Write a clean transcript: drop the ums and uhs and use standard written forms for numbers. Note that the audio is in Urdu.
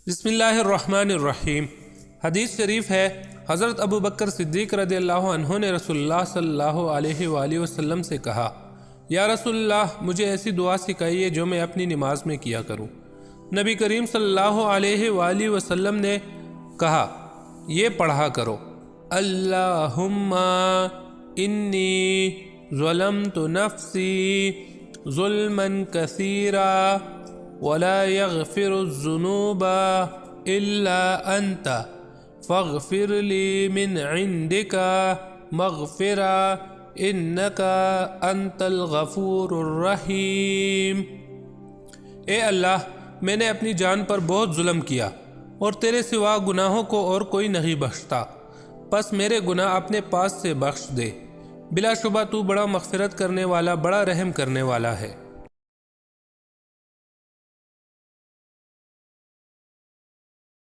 بسم اللہ الرحمن الرحیم۔ حدیث شریف ہے، حضرت ابو بکر صدیق رضی اللہ عنہ نے رسول اللہ صلی اللہ علیہ وآلہ وسلم سے کہا، یا رسول اللہ، مجھے ایسی دعا سکھائیے جو میں اپنی نماز میں کیا کروں۔ نبی کریم صلی اللہ علیہ وآلہ وسلم نے کہا، یہ پڑھا کرو، اللہم انی ظلمت نفسی ظلما کثیرا ولا يغفر الذنوب الا انت فاغفر لي من عندك مغفرة انك انت الغفور الرحیم۔ اے اللہ، میں نے اپنی جان پر بہت ظلم کیا اور تیرے سوا گناہوں کو اور کوئی نہیں بخشتا، پس میرے گناہ اپنے پاس سے بخش دے، بلا شبہ تو بڑا مغفرت کرنے والا، بڑا رحم کرنے والا ہے۔